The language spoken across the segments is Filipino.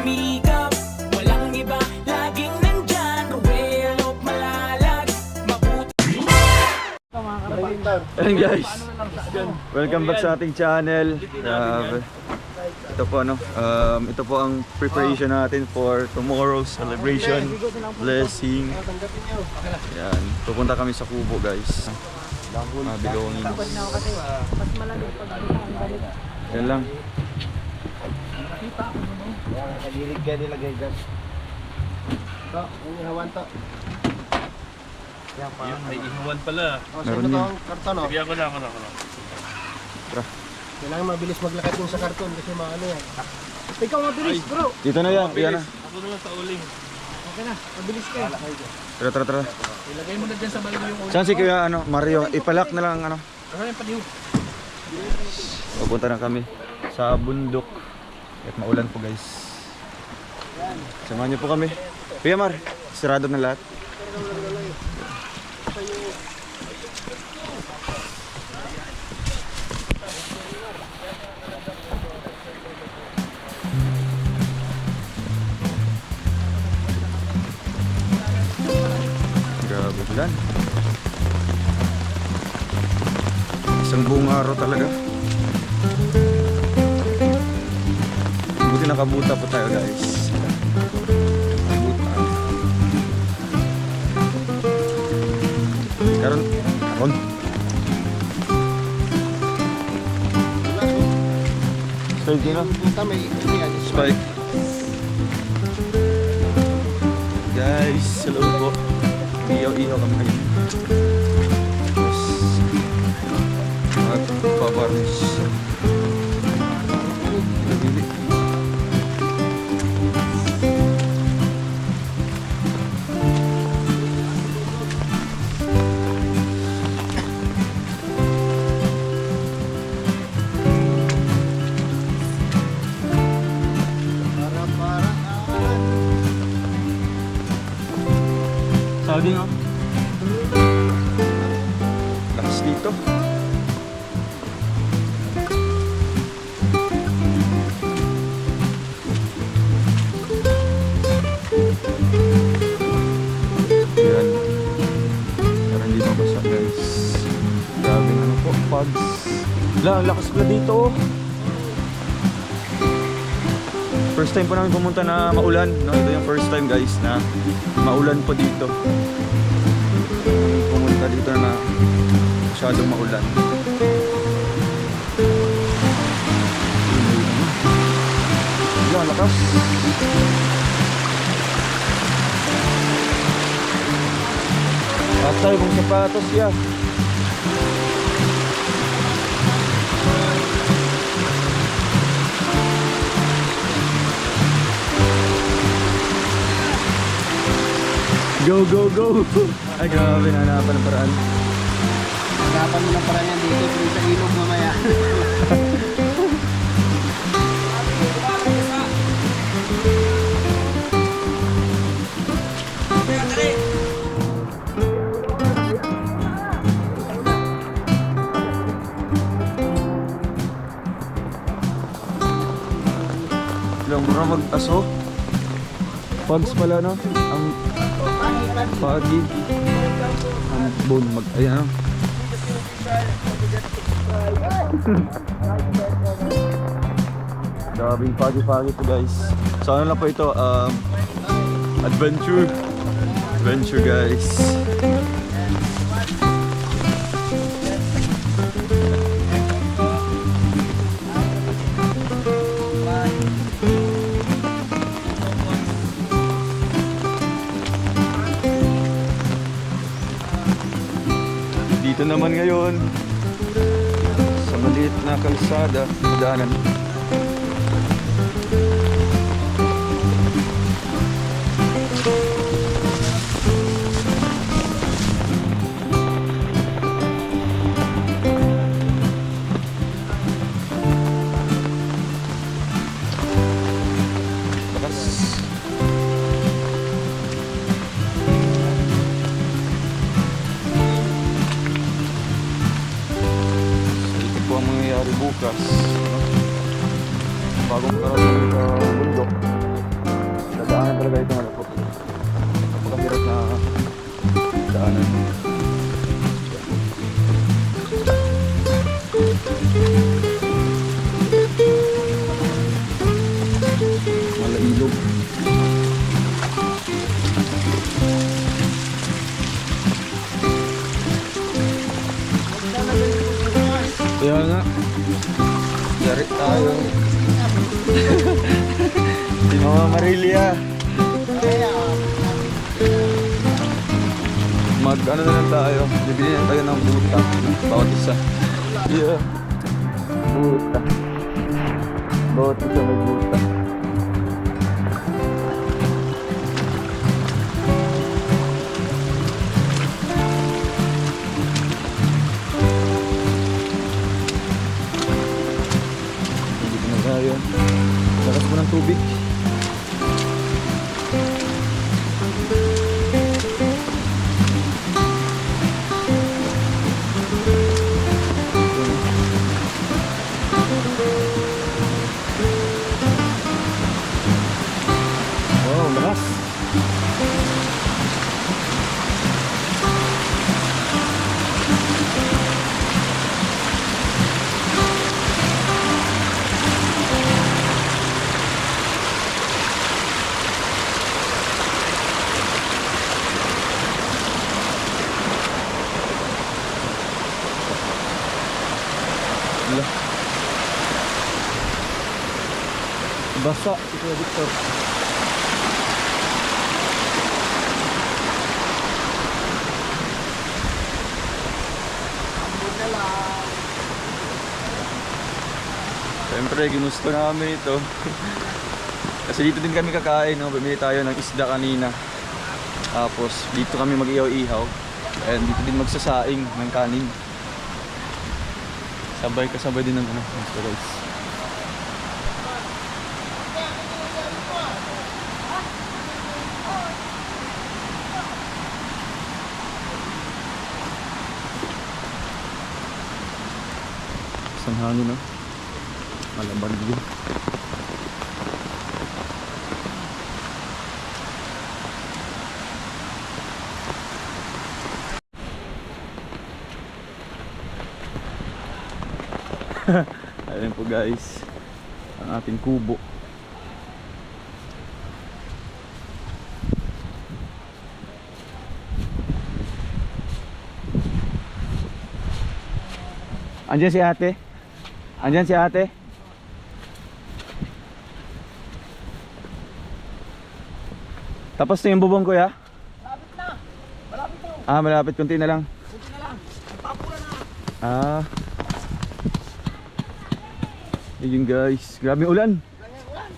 sumikap. Walang iba, laging nandyan. Ruelo, malalag, mabuti. Ayan guys, welcome back sa ating channel. Ito po ito po ang preparation natin for tomorrow's celebration, blessing. Yan, pupunta kami sa Kubo guys. Belongings. Yan lang. Nagilid ka nilagay dyan. Ito, yung ihawan to. Yan pa. Yun, may inuwan pala. Meron Sino yun. tong karton o? Bigyan ko na. Tara. Kailangan mabilis maglakad yung sa karton kasi maano yan. Ikaw mabilis bro! Dito na yan, yan na. Ako naman sa uling. Okay na, mabilis ka. Tara. Ilagay mo na dyan sa balo yung uling. Saan si Kuya Mario? Ipalak na lang Ano yung padiw? Pupunta na kami sa bundok. At maulan po guys. Samahan niyo po kami. Kuya Mar, sarado na lahat. Grabe ulan. Isang buong araw talaga. Buti nakabuta po tayo guys. Nakabuta. Karon. Spike din Puta may yan. Spike. Guys, hello po. Iyaw kami ngayon. At paparos. Nabili. Sabi nga. Lakas dito. Yan. Para hindi mabasa guys. Grabe na po. Pugs. Lakas pala dito. First time po namin pumunta na maulan, no? Ito yung first time guys na maulan po dito. Pumunta dito na masyadong maulan. Yan, lakas. Atay kong sapatos ya. Go! Ay grabe, nahanapan ng paraan. Hanapan mo ng paraan yan dito sa ilog mamaya. Lang mura mag-aso. Pugs pala no? Ang pagi. Ang bone ayan no? Daming pagi-pagi po guys. So ano lang po ito, adventure guys. Dito naman ngayon sa maliit na kalsada, daanan. bukas, bagong karating sa bundok. daanan. Malailog. Kaya nga. Yari tayo. Si Mama Marilia. Ano na lang tayo. Bibili na tayo ng buta. Bawat isa. Yeah. Buta. Bawat isa may buta. Dito na tayo. Lakas mo ng tubig. Wow, lakas. Wala. Basa, ito na Victor. Siyempre, ginusto namin ito. Kasi dito din kami kakain, no? Bumili tayo ng isda kanina. Tapos, dito kami mag-ihaw-ihaw. And dito din magsasaing ng kanin. Sabay kasabay din ng ano, Mr. Rice. Isang hangin, no? Malaban din. Ayan po guys, ang ating kubo. Andiyan si ate? Andiyan si ate? Tapos na yung bubong ko ya? Malapit na. Malapit na. Ah, malapit, kunti na lang. Kunti na lang. Magpapura na. Ah. Ayun guys, grabe ulan. Ganyan ulan.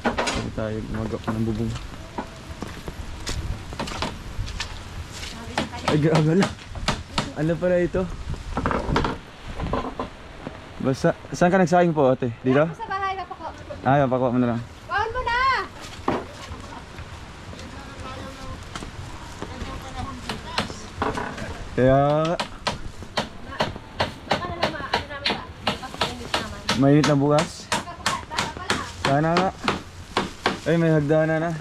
Hindi tayo gumagawa ng bubong. Ay grabe lang. Ano pala ito? Basta, saan ka nagsaing po ate? Dito? Sa bahay, papako. Ah, pakuha mo na lang. Bawal mo na! Kaya, Baka na lang ano namin ba? Bukas minutes naman. mainit na bukas. Baka pala. Sana nga. Ay, may hagdanan na.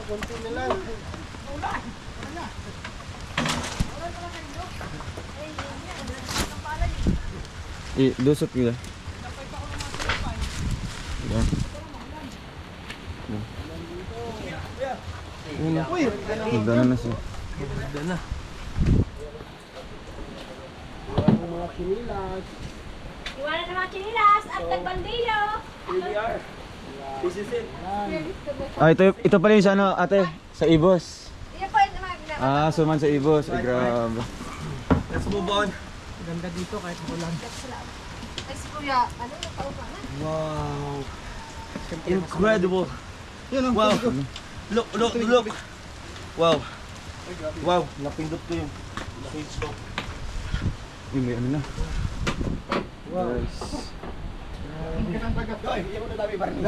Kunti na lang. Lusot ko yan. Uy, Hagdanan na siya. Ganda na. mga kinilas. Iwanan ng mga chinilas at nagbandilyo. Ah, ito pala yung sa ano, ate, sa Ibos. Iyan po yung mga Ah, suman sa Ibos. Ay, grabe. Let's move on. Ganda dito kahit ulan. Ay, si kuya, ano yung paupa na? Wow. Incredible. Wow. Look. Wow. Wow. Napindot ko yung stop. Yung may ano na. Guys.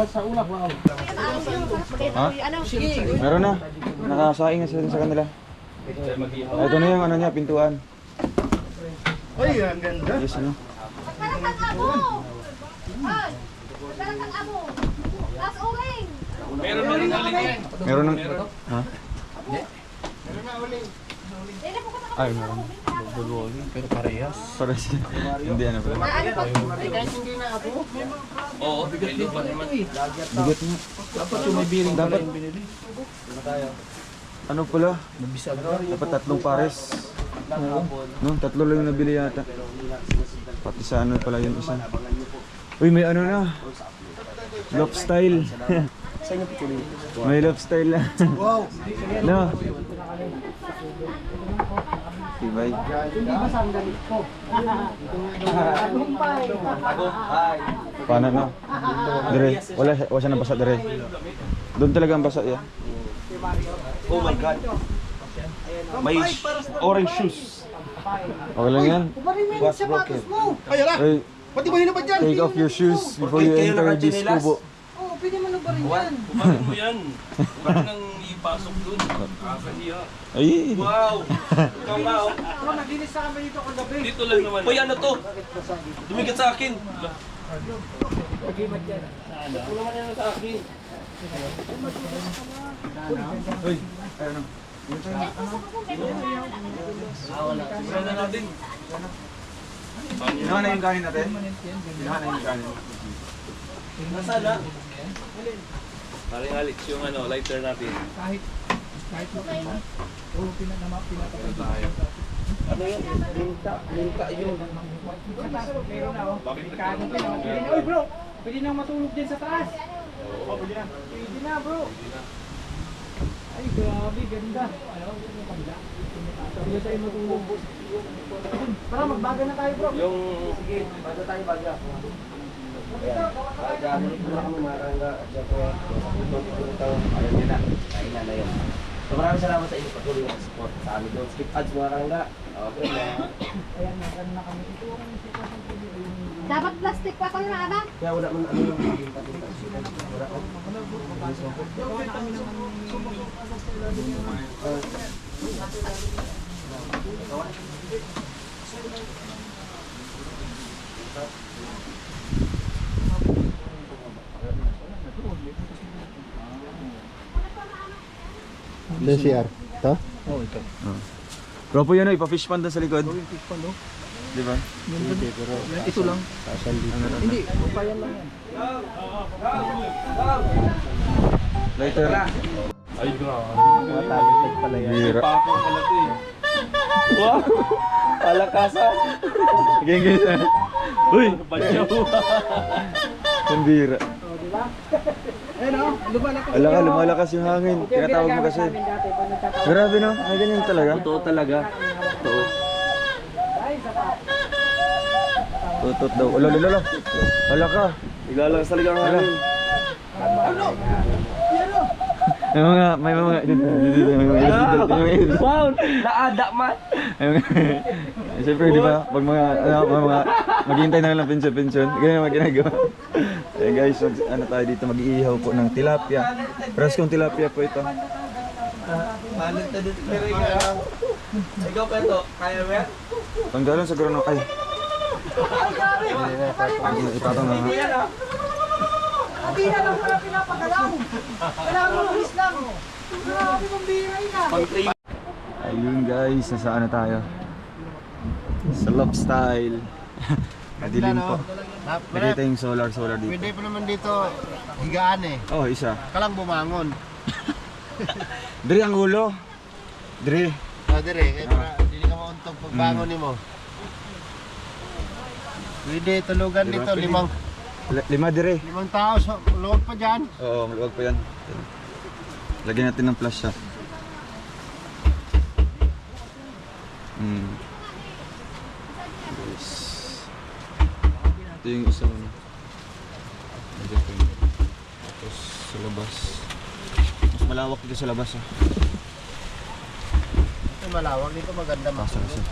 Sa ulap, wow. Ha? Ano? Meron na. Nakasaing na sila sa kanila. Ah, ito na yung ano niya, pintuan. Uy, ang ganda. Yes, ano. Magkalat ang amo! Ay! Magkalat ang amo! Last uwing! Meron ng... Ha? Ay, meron. Pero parehas. Para siya. Hindi ano pa. Kahit hindi na ako. Oo, bigay pa naman. Bigat nga. Dapat yung may bearing pala Dapat. yung binili. Ano pala? Nabisag. Dapat 3 pares. No, 3 lang yung nabili yata. Pati sa ano pala yung isa. Uy, may ano na. Love style. May love style na. Wow! No. Tibay. Paano no? Dire, wala siya nabasa dire. Doon talaga ang basa yan. Oh my God. May orange shoes. Okay lang yan. What's broken? Ay, ala! Hey, Pati ba yun ba dyan? take off your shoes before you Kayo enter this nakachinelas? kubo. Oo, pwede mo na ba rin yan? Kumain mo yan. Bakit nang ipasok dun? Kakahiya. Ay! Wow! Ikaw nga oh. Ako, naglinis sa kami dito kagabi. Dito lang naman. Uy, ano to? Dumikit sa akin. Ito naman yan sa akin. Uy, ano? Wala na natin. Ginawa na yung kanin natin? Ginawa na yung kanin. Nasaan na? Paring Alex, yung ano, lighter natin. Ano yun? Linta yun. Uy bro, pwede nang matulog dyan sa taas. Pwede na bro. Ay grabe, ganda. Sabi tayo matulog. Para magbaga na tayo bro. Yung... Sige, baga tayo baga. Ayan. Baga, mula kami marangga. Ayaw nila. Kainan na yun. So maraming salamat sa inyo patuloy ng support sa amin doon. Skip ads marangga. Okay na. Ayan, nagano na kami. Dapat plastic pa kayo na ba? Kaya wala man ano yung tinta-tinta. Wala ko. Ano CR? Ito? Bro po yun, ipa-fish pan doon sa likod. Fish pan no? Di ba? Ito lang. Hindi, upayan lang yan. Later. Ay, grabe. Talented pala yan. Bira. Pako pala to eh. Wow! Palakasan! Sige, guys. Uy! Badyaw! Ang bira. Ayun o, lumalakas. Ala ka, lumalakas yung hangin. Tinatawag mo kasi. Grabe no? Ay, ganyan talaga. Totoo talaga. Totoo. Tutot daw. Ulo, ulo, ulo. Ala ka. Igalang sa ligang Ala. hangin. May mga Wow! Naada man! Siyempre, di ba? Pag mga maghihintay na lang ng pensyon, ganyan ang ginagawa. Eh guys, ano tayo dito, mag-iihaw po ng tilapia. Preskong tilapia po ito. Malit na dito. Pero ikaw. Ikaw Peto, kaya mo yan? Tanggalan sa gano'n. Ay. Ipatong na nga. Hindi na lang pala pinapagalaw. Kailangan mo bilis lang. Grabe mong biray na. Ayun guys, nasaan na tayo? Sa Love Style. Madilim po. Nakita yung solar dito. Pwede pa naman dito higaan eh. Oh, isa. Kalang bumangon. Dre ang ulo. Dre. Dire, hindi ka mauntog pagbangon mo. Pwede tulugan dito, limang Lima dire. tao sa loob pa dyan. Oo, maluwag pa yan. Lagyan natin ng flash shot. Yes. Ito yung isang lagyan ko yun. Tapos sa labas. Mas malawak dito sa labas ah. Ito malawag dito, maganda Pasok siya.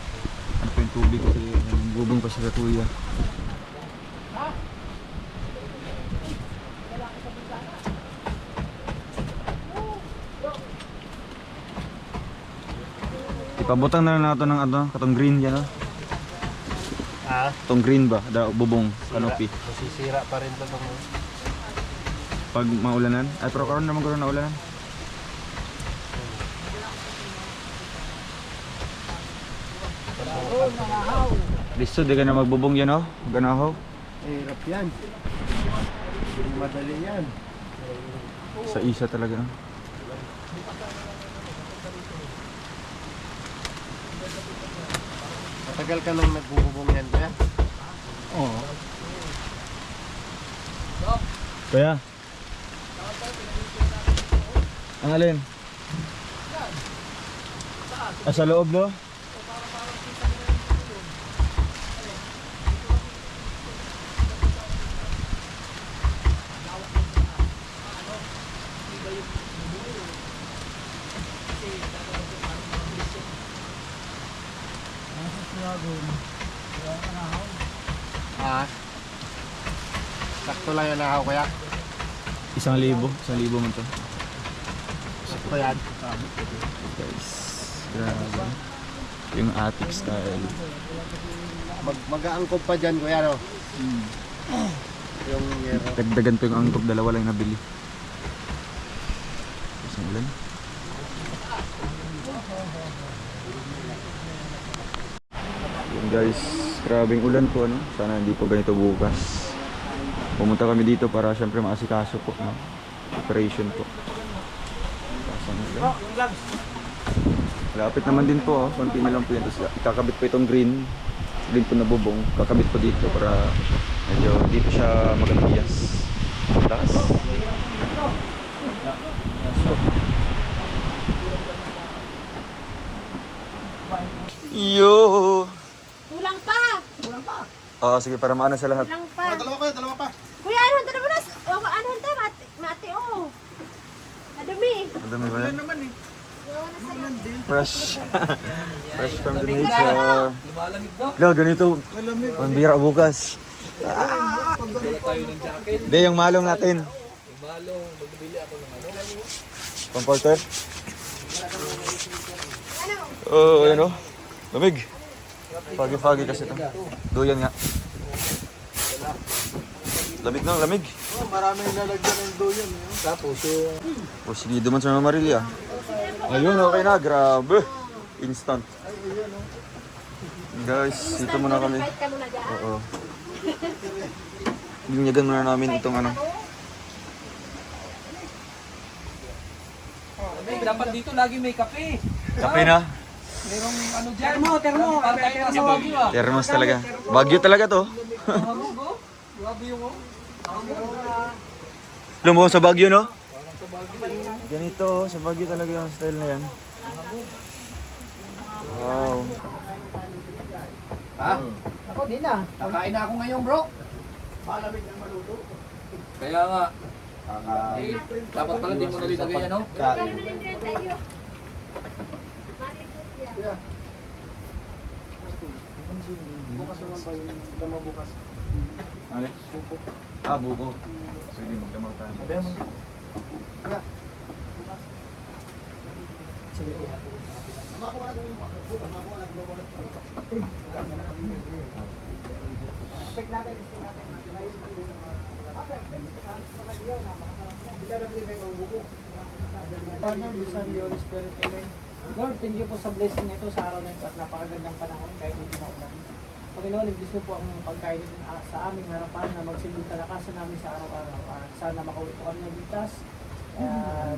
Ano pa yung tubig kasi yung bubong pa sa katuya. Pabutang na lang natin ng ano, katong green yan, no? Ah, Itong green ba? Bubong, canopy. masisira pa rin ito. Pag maulanan. Ay, pero karon naman karon na ulanan. Listo, di ka na magbubong yan, oh. Ganahaw. Hirap yan. Hindi madali yan. Sa isa talaga, no? Matagal ka nang nagbububong yan, kuya? Oo. Kaya? Ang alin? Sa loob, no? Sakto lang yung nahaw, kuya. 1,000. 1,000 man to. Sakto yan. Guys, grabe. Yung attic style. Mag-aangkop pa dyan, kuya, no? Yung yero. Dagdagan pa yung angkop, dalawa lang nabili. Isang ulan. Yun guys, grabing ulan po, ano? Sana hindi po ganito bukas. Pumunta kami dito para syempre maasikaso po, no? Operation po. Pasang ulan. Malapit naman din po, oh. Konti na lang po yun. Tapos kakabit po itong green po na bubong. Kakabit po dito para medyo dito siya magandiyas. Taas. Yo! Kulang pa. Sige, para maano sa lahat. Kulang pa. Dalawa pa. Kuya, ano hanta naman? Ano hanta? Mati, oh. Madumi. Madami ba yan? Fresh. Fresh from the nature. Lo, ganito. Pambira bukas. Hindi, yung malong natin. Yung malong, magbili ako ng ano. Pamporter? Oo, yan o. Lamig. Fagi-fagi kasi ito. Duyan nga. Lamig na, lamig. Maraming lalagyan ng doyan. Tapos O sige, duman sa Mamarili ah. Ayun, okay na. Grabe. Instant. Guys, dito muna kami. Kahit ka muna dyan. Oo. Binyagan muna namin itong ano. Dapat dito lagi may kape. Kape na. Merong ano dyan. Termo. Partay na sa Baguio ah. Thermos talaga. Baguio talaga to. Grabe yung oh. Lumuhong sa Baguio, no? Ganito, sa Baguio talaga yung style na yan. Wow. ako din na. Kakain na ako ngayon, bro. Kaya nga. Eh, dapat pala di mo nalilagay ano? Ale? Buko. Sige, magdamaw tayo. Father, Son, Holy Spirit, Amen. Lord, thank you po sa blessing nito sa araw na ito at napakagandang panahon kahit hindi na ulan. Panginoon, ibig po ang pagkain sa aming harapan na magsilbing kalakasan namin sa araw-araw. Sana makauwi po kami ng ligtas.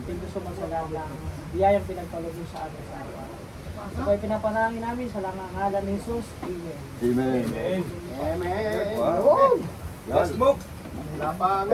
Thank you so much sa lahat ng biyayang pinagpalog sa amin sa araw-araw. Ito ay pinapanalangin namin sa ngalan ni Jesus. Amen. Amen. Amen. Wow. Yes, smoke. Lapang.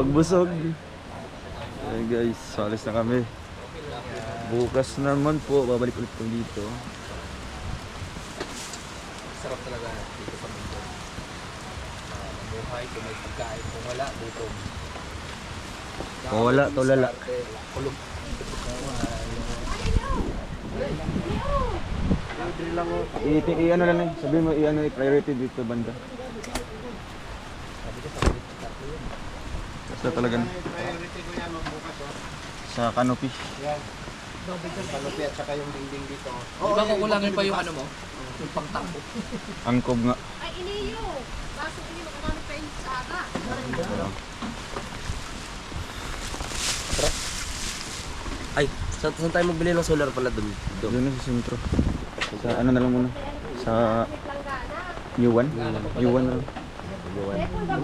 Pagbusog. Ay guys, alis na kami. Bukas naman po, babalik ulit po dito. Sarap talaga dito sa mundo. Buhay, kung may pagkain, kung wala, gutom. Kung wala, tulala. Kulog. I-ano lang eh, sabihin mo i-ano i-priority dito banda. Basta talaga sa canopy. Canopy at saka yung dingding dito. Di ba kukulangin pa yung ano mo? Yung pangtakbo. Angkob nga. Ay, iniyo. Kaso hindi makamamit pa yung saka. Ay, saan tayo magbili ng solar pala doon? Doon na sa sentro. Sa ano na lang muna. Sa U1. U1 na lang.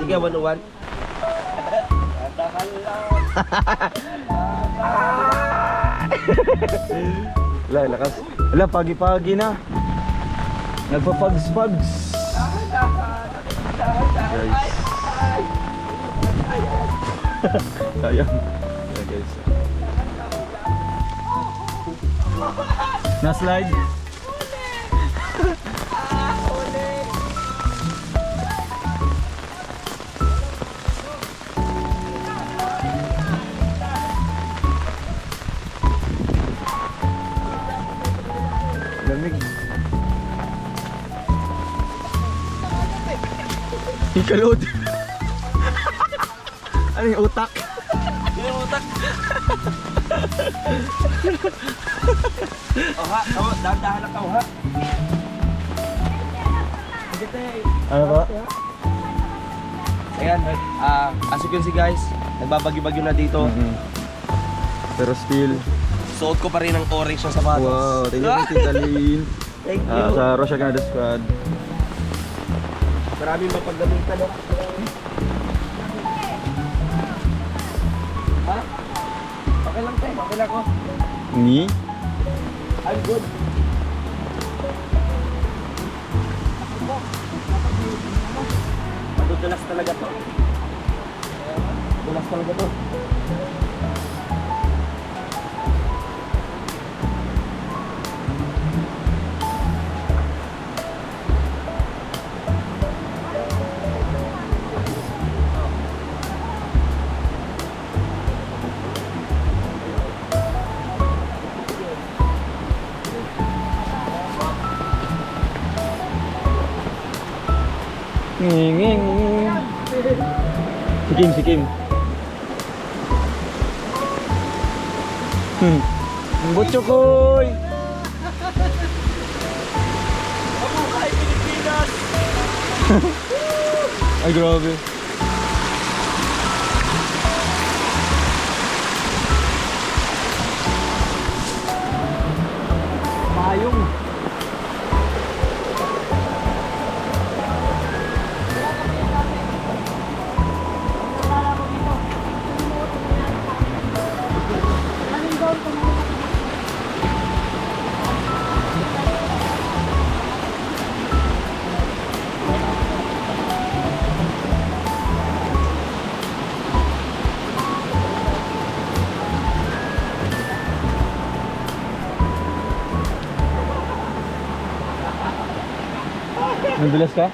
Hindi ka 101? Wala, lakas. Wala, pagi-pagi na. Nagpapags-pags. Guys. Sayang. Yeah, guys. Na-slide. Lamig. Ikalod. Ano yung utak? Yung utak! Oha, dahan-dahan lang ka, oha. Ano ba? Ayan, as you can see guys, nagbabagi-bagyo na dito. Pero still. Suot ko pa rin ang orange na sapatos. Wow, tingnan mo Tita Lynn. Thank you. Sa Rosia Canada Squad. Maraming mapaggamitan. Ha? Okay lang tayo, okay lang ako. Ni? I'm good. Madudulas talaga to. Dulas talaga to. Nging. Sikim. Butcho koy. Mabuhay Pilipinas! Ay grabe. Mayong. Nadulas ka?